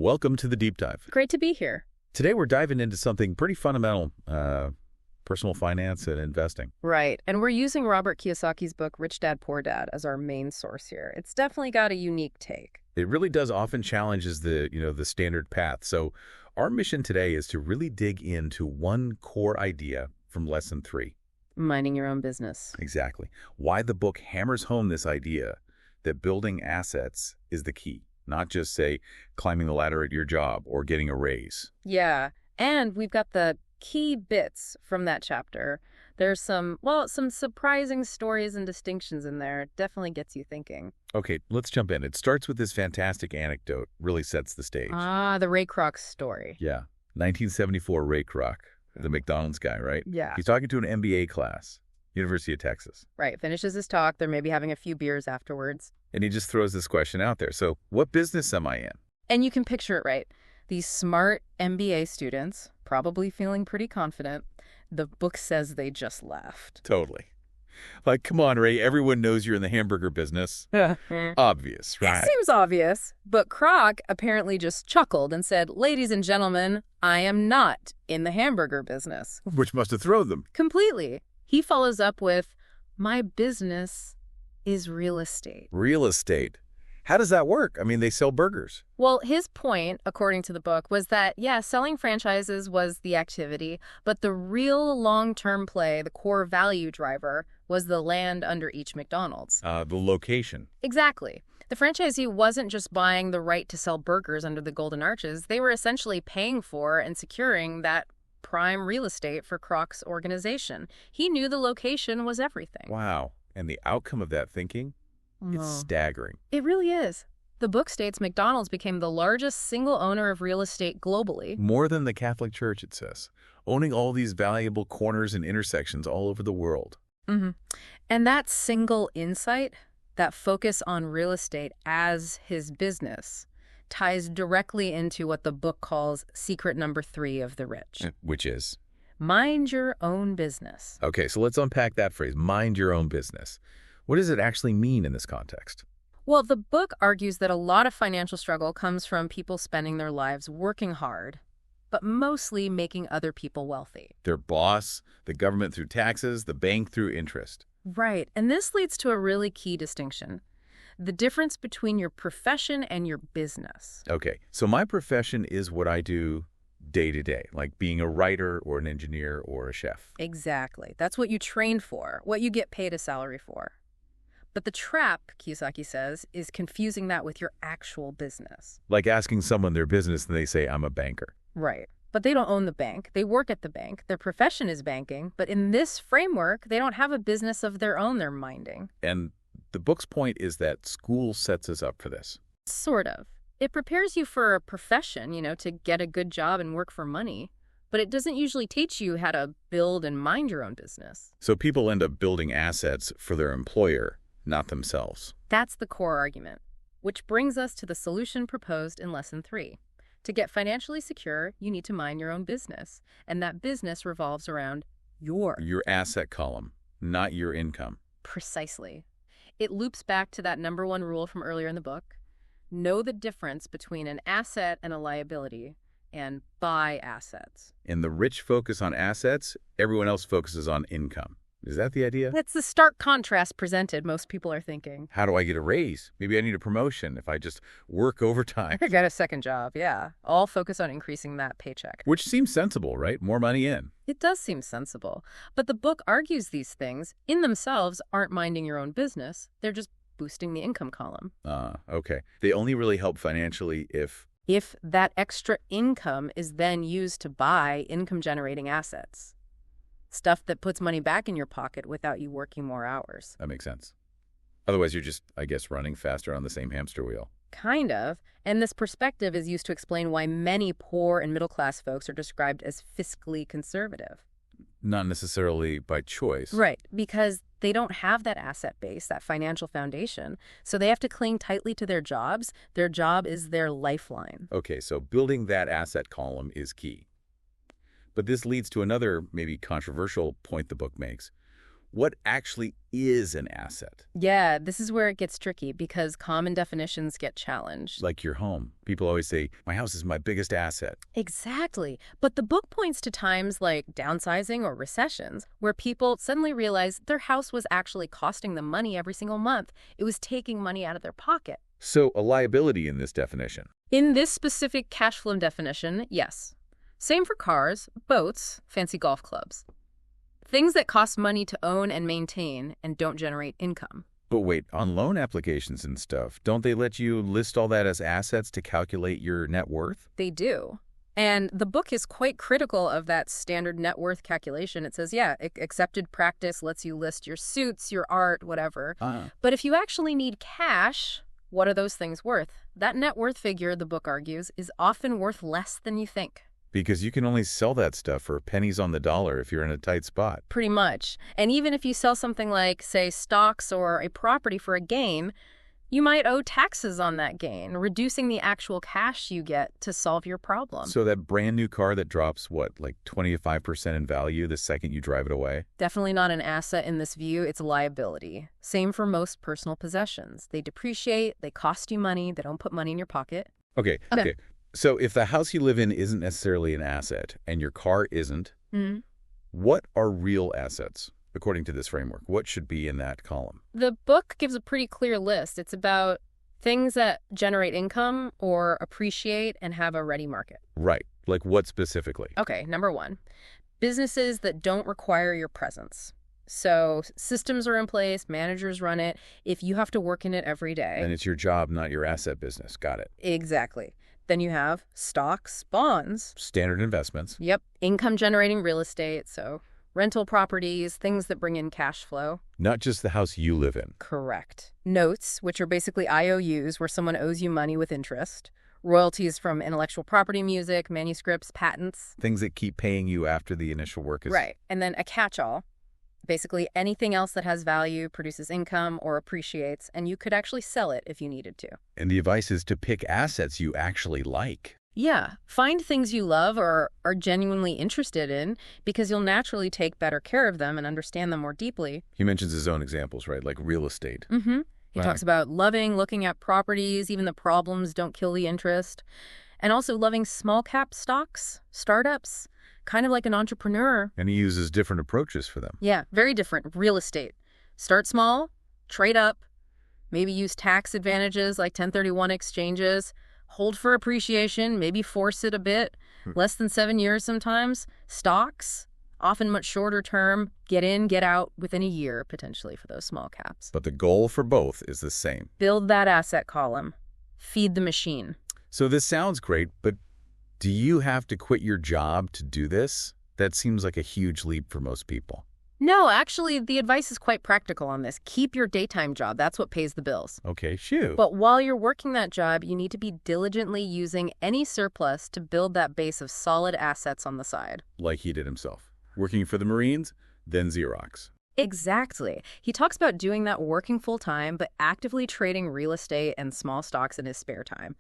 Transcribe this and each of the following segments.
Welcome to the Deep Dive. Great to be here. Today we're diving into something pretty fundamental, personal finance and investing. Right. And we're using Robert Kiyosaki's book, Rich Dad, Poor Dad, as our main source here. It's definitely got a unique take. It really does often challenges the standard path. So our mission today is to really dig into one core idea from lesson 3. Minding your own business. Exactly. Why the book hammers home this idea that building assets is the key, not just, say, climbing the ladder at your job or getting a raise. Yeah. And we've got the key bits from that chapter. There's some surprising stories and distinctions in there. It definitely gets you thinking. Okay, let's jump in. It starts with this fantastic anecdote, really sets the stage. The Ray Kroc story. Yeah. 1974 Ray Kroc, the McDonald's guy, right? Yeah. He's talking to an MBA class, University of Texas. Right. Finishes his talk. They're maybe having a few beers afterwards. And he just throws this question out there. So what business am I in? And you can picture it, right? These smart MBA students, probably feeling pretty confident. The book says they just left. Totally. Like, come on, Ray, everyone knows you're in the hamburger business. Obvious, right? It seems obvious, but Kroc apparently just chuckled and said, "Ladies and gentlemen, I am not in the hamburger business." Which must have thrown them. Completely. He follows up with, "My business is real estate." Real estate. How does that work? I mean, they sell burgers. Well, his point, according to the book, was that, yeah, selling franchises was the activity, but the real long-term play, the core value driver, was the land under each McDonald's. The location. Exactly. The franchisee wasn't just buying the right to sell burgers under the Golden Arches. They were essentially paying for and securing that prime real estate for Kroc's organization. He knew the location was everything. Wow. And the outcome of that thinking? It's staggering. It really is. The book states McDonald's became the largest single owner of real estate globally. More than the Catholic Church, it says. Owning all these valuable corners and intersections all over the world. Mm-hmm. And that single insight, that focus on real estate as his business, ties directly into what the book calls secret number 3 of the rich. Which is? Mind your own business. Okay, so let's unpack that phrase, mind your own business. What does it actually mean in this context? Well, the book argues that a lot of financial struggle comes from people spending their lives working hard, but mostly making other people wealthy. Their boss, the government through taxes, the bank through interest. Right, and this leads to a really key distinction. The difference between your profession and your business. Okay, so my profession is what I do day to day, like being a writer or an engineer or a chef. Exactly. That's what you train for, what you get paid a salary for. But the trap, Kiyosaki says, is confusing that with your actual business. Like asking someone their business and they say, I'm a banker. Right. But they don't own the bank. They work at the bank. Their profession is banking. But in this framework, they don't have a business of their own they're minding. And the book's point is that school sets us up for this. Sort of. It prepares you for a profession, to get a good job and work for money. But it doesn't usually teach you how to build and mind your own business. So people end up building assets for their employer, not themselves. That's the core argument, which brings us to the solution proposed in Lesson 3. To get financially secure, you need to mind your own business, and that business revolves around your asset column, not your income. Precisely. It loops back to that number 1 rule from earlier in the book. Know the difference between an asset and a liability, and buy assets. And the rich focus on assets, everyone else focuses on income. Is that the idea? That's the stark contrast presented, most people are thinking. How do I get a raise? Maybe I need a promotion if I just work overtime. I get a second job, yeah. All focus on increasing that paycheck. Which seems sensible, right? More money in. It does seem sensible. But the book argues these things, in themselves, aren't minding your own business. They're just boosting the income column. Okay. They only really help financially if that extra income is then used to buy income-generating assets. Stuff that puts money back in your pocket without you working more hours. That makes sense. Otherwise, you're just, I guess, running faster on the same hamster wheel. Kind of. And this perspective is used to explain why many poor and middle-class folks are described as fiscally conservative. Not necessarily by choice. Right, because they don't have that asset base, that financial foundation. So they have to cling tightly to their jobs. Their job is their lifeline. Okay, so building that asset column is key. But this leads to another maybe controversial point the book makes. what actually is an asset? Yeah, this is where it gets tricky because common definitions get challenged. Like your home. People always say, my house is my biggest asset. Exactly. But the book points to times like downsizing or recessions where people suddenly realize their house was actually costing them money every single month. It was taking money out of their pocket. So a liability in this definition. In this specific cash flow definition, yes. Same for cars, boats, fancy golf clubs. Things that cost money to own and maintain and don't generate income. But wait, on loan applications and stuff, don't they let you list all that as assets to calculate your net worth? They do. And the book is quite critical of that standard net worth calculation. It says, yeah, accepted practice lets you list your suits, your art, whatever. But if you actually need cash, what are those things worth? That net worth figure, the book argues, is often worth less than you think. Because you can only sell that stuff for pennies on the dollar if you're in a tight spot. Pretty much. And even if you sell something like, say, stocks or a property for a gain, you might owe taxes on that gain, reducing the actual cash you get to solve your problem. So that brand new car that drops, what, like 25% in value the second you drive it away? Definitely not an asset in this view. It's a liability. Same for most personal possessions. They depreciate, they cost you money, they don't put money in your pocket. Okay. So if the house you live in isn't necessarily an asset and your car isn't, what are real assets? According to this framework, what should be in that column? The book gives a pretty clear list. It's about things that generate income or appreciate and have a ready market. Right. Like what specifically? Okay, number one, businesses that don't require your presence. So systems are in place, managers run it. If you have to work in it every day. And it's your job, not your asset business. Got it. Exactly. Then you have stocks, bonds. Standard investments. Yep. Income-generating real estate, so rental properties, things that bring in cash flow. Not just the house you live in. Correct. Notes, which are basically IOUs, where someone owes you money with interest. Royalties from intellectual property music, manuscripts, patents. Things that keep paying you after the initial work is... Right. And then a catch-all. Basically anything else that has value, produces income, or appreciates, and you could actually sell it if you needed to. And the advice is to pick assets you actually like. Yeah. Find things you love or are genuinely interested in because you'll naturally take better care of them and understand them more deeply. He mentions his own examples, right? Like real estate. He talks about loving, looking at properties, even the problems don't kill the interest. And also loving small cap stocks, startups, kind of like an entrepreneur. And he uses different approaches for them. Yeah, very different. Real estate. Start small, trade up, maybe use tax advantages like 1031 exchanges, hold for appreciation, maybe force it a bit, less than 7 years sometimes. Stocks, often much shorter term, get in, get out within a year potentially for those small caps. But the goal for both is the same. Build that asset column. Feed the machine. So this sounds great, but do you have to quit your job to do this? That seems like a huge leap for most people. No, actually, the advice is quite practical on this. Keep your daytime job. That's what pays the bills. Okay, shoot. But while you're working that job, you need to be diligently using any surplus to build that base of solid assets on the side. Like he did himself. Working for the Marines, then Xerox. Exactly. He talks about doing that working full-time, but actively trading real estate and small stocks in his spare time.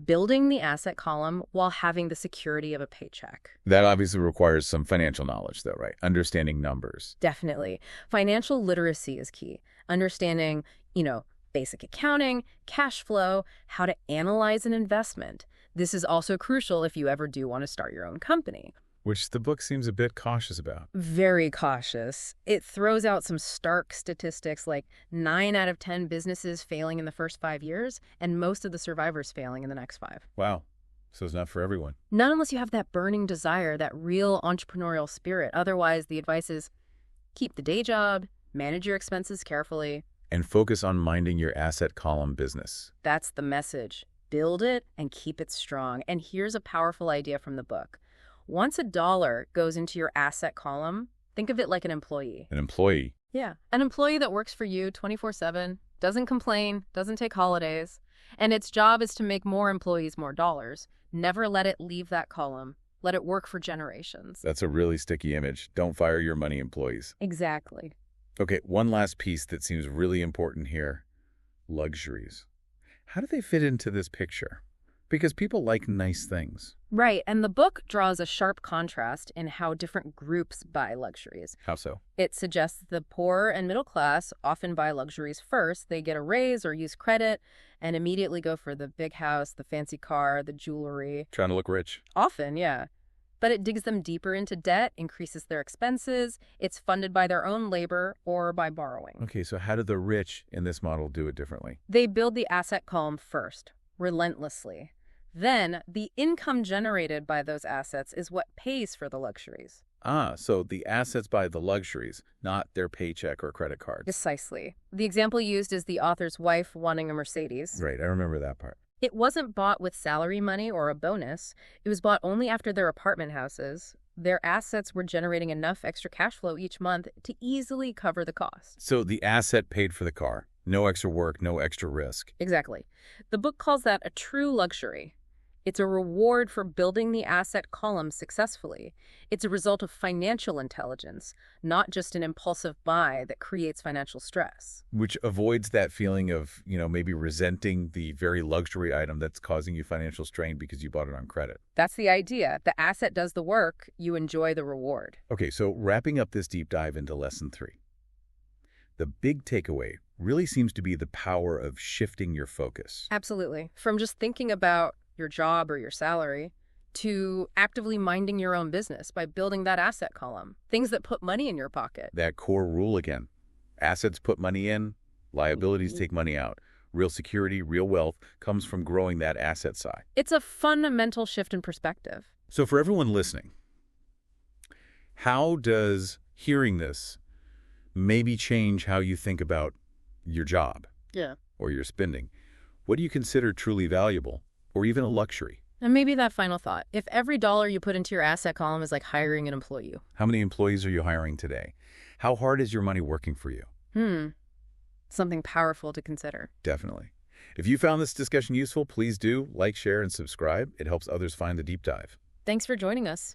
Building the asset column while having the security of a paycheck. That obviously requires some financial knowledge, though, right? Understanding numbers. Definitely. Financial literacy is key. Understanding, basic accounting, cash flow, how to analyze an investment. This is also crucial if you ever do want to start your own company. Which the book seems a bit cautious about. Very cautious. It throws out some stark statistics like 9 out of 10 businesses failing in the first 5 years and most of the survivors failing in the next 5. Wow. So it's not for everyone. Not unless you have that burning desire, that real entrepreneurial spirit. Otherwise, the advice is keep the day job, manage your expenses carefully. And focus on minding your asset column business. That's the message. Build it and keep it strong. And here's a powerful idea from the book. Once $1 goes into your asset column, think of it like an employee. An employee? Yeah, an employee that works for you 24/7, doesn't complain, doesn't take holidays, and its job is to make more employees more dollars. Never let it leave that column. Let it work for generations. That's a really sticky image. Don't fire your money employees. Exactly. Okay, one last piece that seems really important here. Luxuries. How do they fit into this picture? Because people like nice things. Right, and the book draws a sharp contrast in how different groups buy luxuries. How so? It suggests the poor and middle class often buy luxuries first. They get a raise or use credit and immediately go for the big house, the fancy car, the jewelry. Trying to look rich. Often, yeah. But it digs them deeper into debt, increases their expenses. It's funded by their own labor or by borrowing. Okay, so how do the rich in this model do it differently? They build the asset column first, relentlessly. Then, the income generated by those assets is what pays for the luxuries. Ah, so the assets buy the luxuries, not their paycheck or credit card. Precisely. The example used is the author's wife wanting a Mercedes. Right, I remember that part. It wasn't bought with salary money or a bonus. It was bought only after their apartment houses. Their assets were generating enough extra cash flow each month to easily cover the cost. So the asset paid for the car. No extra work, no extra risk. Exactly. The book calls that a true luxury. It's a reward for building the asset column successfully. It's a result of financial intelligence, not just an impulsive buy that creates financial stress. Which avoids that feeling of, maybe resenting the very luxury item that's causing you financial strain because you bought it on credit. That's the idea. The asset does the work. You enjoy the reward. Okay, so wrapping up this deep dive into Lesson 3. The big takeaway really seems to be the power of shifting your focus. Absolutely. From just thinking about your job or your salary to actively minding your own business by building that asset column, things that put money in your pocket. That core rule again. Assets put money in, liabilities take money out. Real security, real wealth comes from growing that asset side. It's a fundamental shift in perspective. So for everyone listening, how does hearing this maybe change how you think about your job? Yeah. Or your spending? What do you consider truly valuable? Or even a luxury? And maybe that final thought. If every dollar you put into your asset column is like hiring an employee. How many employees are you hiring today? How hard is your money working for you? Something powerful to consider. Definitely. If you found this discussion useful, please do like, share, and subscribe. It helps others find the deep dive. Thanks for joining us.